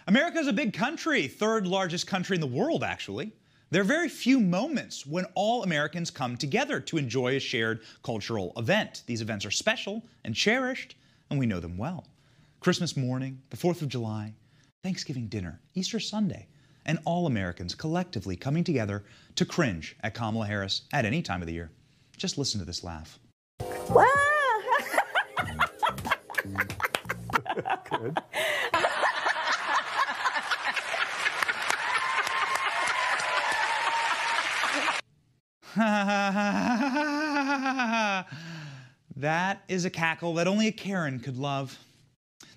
America is a big country, third largest country in the world, actually. There are very few moments when all Americans come together to enjoy a shared cultural event. These events are special and cherished, and we know them well. Christmas morning, the 4th of July, Thanksgiving dinner, Easter Sunday, and all Americans collectively coming together to cringe at Kamala Harris at any time of the year. Just listen to this laugh. Wow! Good. That is a cackle that only a Karen could love.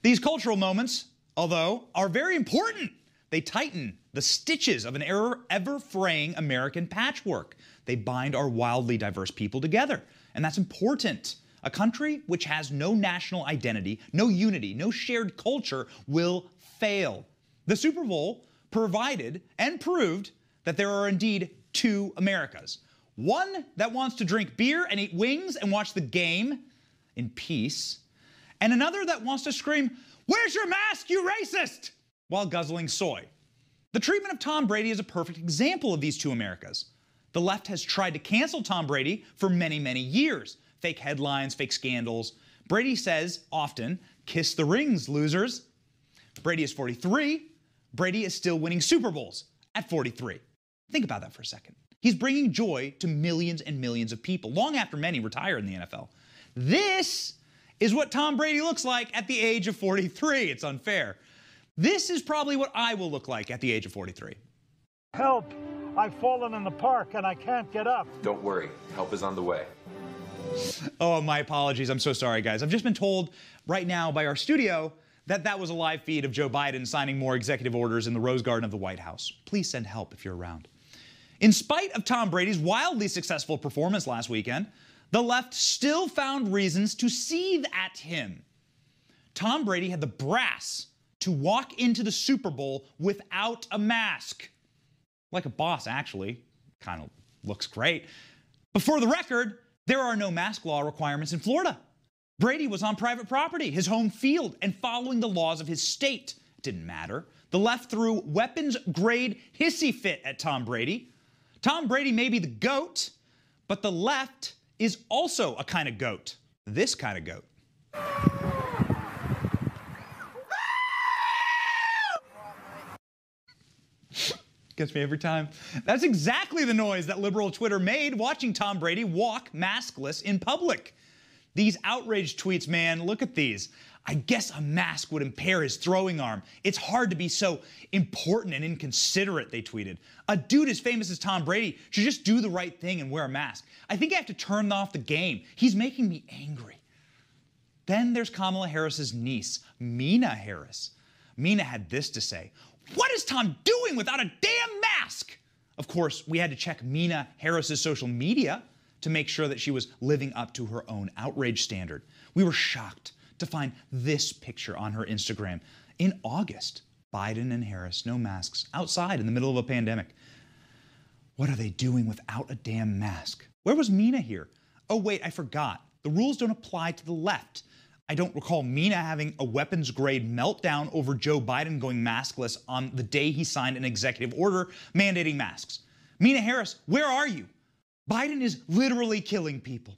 These cultural moments, although, are very important. They tighten the stitches of an ever-fraying American patchwork. They bind our wildly diverse people together, and that's important. A country which has no national identity, no unity, no shared culture will fail. The Super Bowl provided and proved that there are indeed two Americas. One that wants to drink beer and eat wings and watch the game in peace, and another that wants to scream, "Where's your mask, you racist?" while guzzling soy. The treatment of Tom Brady is a perfect example of these two Americas. The left has tried to cancel Tom Brady for many, many years. Fake headlines, fake scandals. Brady says often, "Kiss the rings, losers." Brady is 43. Brady is still winning Super Bowls at 43. Think about that for a second. He's bringing joy to millions and millions of people, long after many retire in the NFL. This is what Tom Brady looks like at the age of 43. It's unfair. This is probably what I will look like at the age of 43. Help! I've fallen in the park and I can't get up. Don't worry, help is on the way. Oh, my apologies. I'm so sorry, guys. I've just been told right now by our studio that that was a live feed of Joe Biden signing more executive orders in the Rose Garden of the White House. Please send help if you're around. In spite of Tom Brady's wildly successful performance last weekend, the left still found reasons to seethe at him. Tom Brady had the brass to walk into the Super Bowl without a mask. Like a boss, actually. Kind of looks great. But for the record, there are no mask law requirements in Florida. Brady was on private property, his home field, and following the laws of his state. It didn't matter. The left threw weapons-grade hissy fit at Tom Brady. Tom Brady may be the GOAT, but the left is also a kind of goat. This kind of goat. Gets me every time. That's exactly the noise that liberal Twitter made watching Tom Brady walk maskless in public. These outraged tweets, man, look at these. "I guess a mask would impair his throwing arm. It's hard to be so important and inconsiderate," they tweeted. A dude as famous as Tom Brady should just do the right thing and wear a mask. I think I have to turn off the game. He's making me angry. Then there's Kamala Harris's niece, Mina Harris. Mina had this to say: "What is Tom doing without a damn mask?" Of course, we had to check Mina Harris's social media to make sure that she was living up to her own outrage standard. We were shocked to find this picture on her Instagram. In August, Biden and Harris, no masks, outside in the middle of a pandemic. What are they doing without a damn mask? Where was Mina here? Oh wait, I forgot. The rules don't apply to the left. I don't recall Mina having a weapons-grade meltdown over Joe Biden going maskless on the day he signed an executive order mandating masks. Mina Harris, where are you? Biden is literally killing people.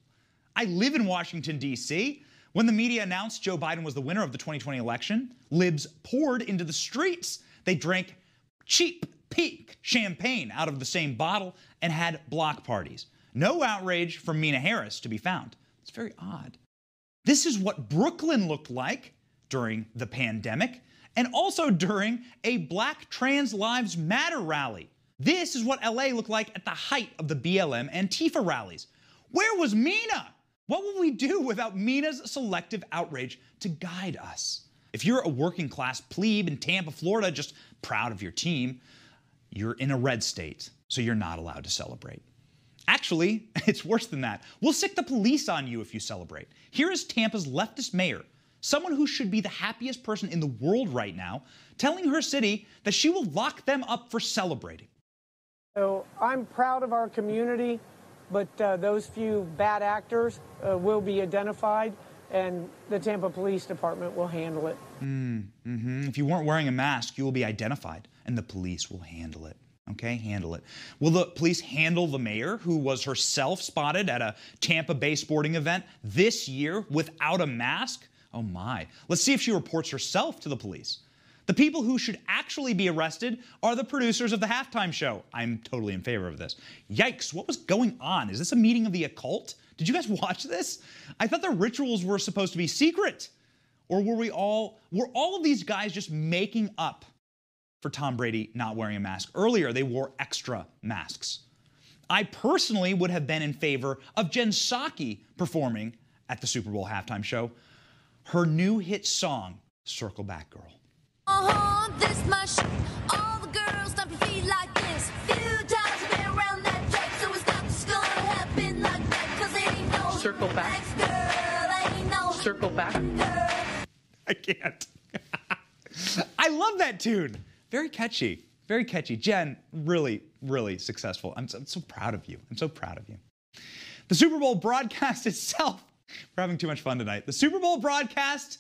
I live in Washington, D.C. When the media announced Joe Biden was the winner of the 2020 election, libs poured into the streets. They drank cheap, pink champagne out of the same bottle and had block parties. No outrage from Mina Harris to be found. It's very odd. This is what Brooklyn looked like during the pandemic and also during a Black Trans Lives Matter rally. This is what LA looked like at the height of the BLM Antifa rallies. Where was Mina? What would we do without Mina's selective outrage to guide us? If you're a working class plebe in Tampa, Florida, just proud of your team, you're in a red state, so you're not allowed to celebrate. Actually, it's worse than that. We'll sick the police on you if you celebrate. Here is Tampa's leftist mayor, someone who should be the happiest person in the world right now, telling her city that she will lock them up for celebrating. So I'm proud of our community, but those few bad actors will be identified, and the Tampa Police Department will handle it. If you weren't wearing a mask, you will be identified, and the police will handle it. Okay, handle it. Will the police handle the mayor who was herself spotted at a Tampa Bay sporting event this year without a mask? Oh my. Let's see if she reports herself to the police. The people who should actually be arrested are the producers of the halftime show. I'm totally in favor of this. Yikes, what was going on? Is this a meeting of the occult? Did you guys watch this? I thought the rituals were supposed to be secret. Or were all of these guys just making up for Tom Brady not wearing a mask? Earlier, they wore extra masks. I personally would have been in favor of Jen Psaki performing at the Super Bowl halftime show her new hit song, Circle Back Girl. This my shit. All the girls stomp your feet like this. Few times I've been around that track, so it's not just gonna happen like that. 'Cause it ain't no circle back. Girl, ain't no circle back. Girl. I can't. I love that tune. Very catchy. Very catchy. Jen, really, really successful. I'm so proud of you. I'm so proud of you. The Super Bowl broadcast itself, we're having too much fun tonight. The Super Bowl broadcast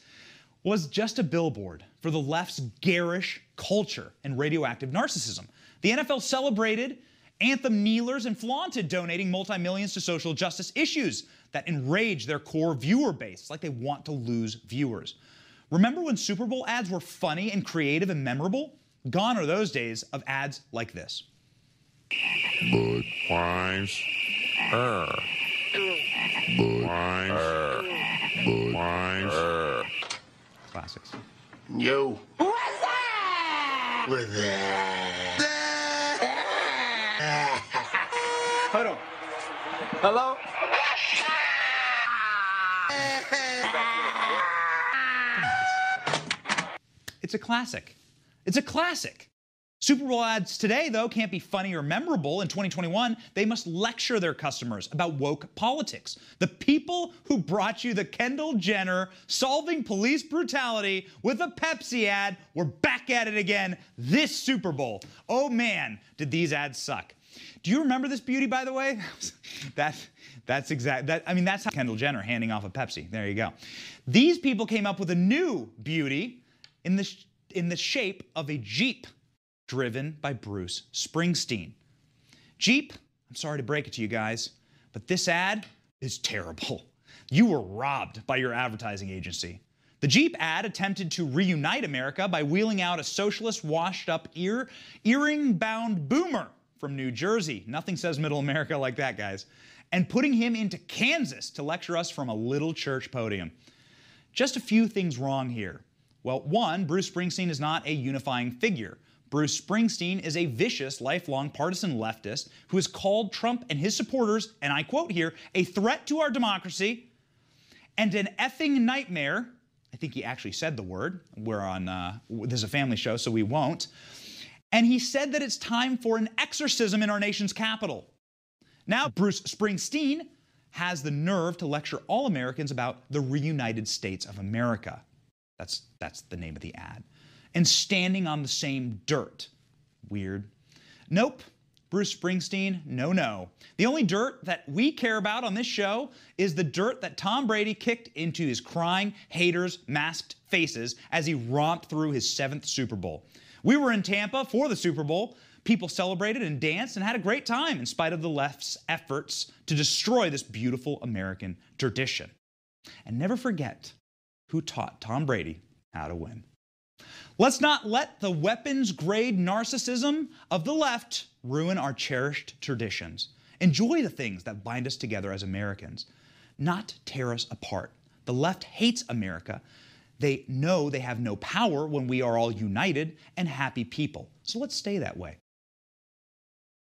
was just a billboard for the left's garish culture and radioactive narcissism. The NFL celebrated anthem kneelers and flaunted donating multi-millions to social justice issues that enrage their core viewer base. It's like they want to lose viewers. Remember when Super Bowl ads were funny and creative and memorable? Gone are those days of ads like this. Budweiser. Budweiser. Classics. Yo. What's that? What's that? Hold on. Hello? It's a classic. It's a classic. Super Bowl ads today, though, can't be funny or memorable. In 2021, they must lecture their customers about woke politics. The people who brought you the Kendall Jenner solving police brutality with a Pepsi ad were back at it again this Super Bowl. Oh man, did these ads suck. Do you remember this beauty, by the way? That's how Kendall Jenner handing off a Pepsi. There you go. These people came up with a new beauty in the shape of a Jeep driven by Bruce Springsteen. Jeep, I'm sorry to break it to you guys, but this ad is terrible. You were robbed by your advertising agency. The Jeep ad attempted to reunite America by wheeling out a socialist washed-up earring-bound boomer from New Jersey. Nothing says middle America like that, guys. And putting him into Kansas to lecture us from a little church podium. Just a few things wrong here. Well, one, Bruce Springsteen is not a unifying figure. Bruce Springsteen is a vicious, lifelong partisan leftist who has called Trump and his supporters, and I quote here, a threat to our democracy and an effing nightmare. I think he actually said the word. This is a family show, so we won't. And he said that it's time for an exorcism in our nation's capital. Now, Bruce Springsteen has the nerve to lecture all Americans about the reunited states of America. That's the name of the ad. And standing on the same dirt. Weird. Nope. Bruce Springsteen, no. The only dirt that we care about on this show is the dirt that Tom Brady kicked into his crying haters' masked faces as he romped through his 7th Super Bowl. We were in Tampa for the Super Bowl. People celebrated and danced and had a great time in spite of the left's efforts to destroy this beautiful American tradition. And never forget who taught Tom Brady how to win. Let's not let the weapons-grade narcissism of the left ruin our cherished traditions. Enjoy the things that bind us together as Americans, not tear us apart. The left hates America. They know they have no power when we are all united and happy people. So let's stay that way.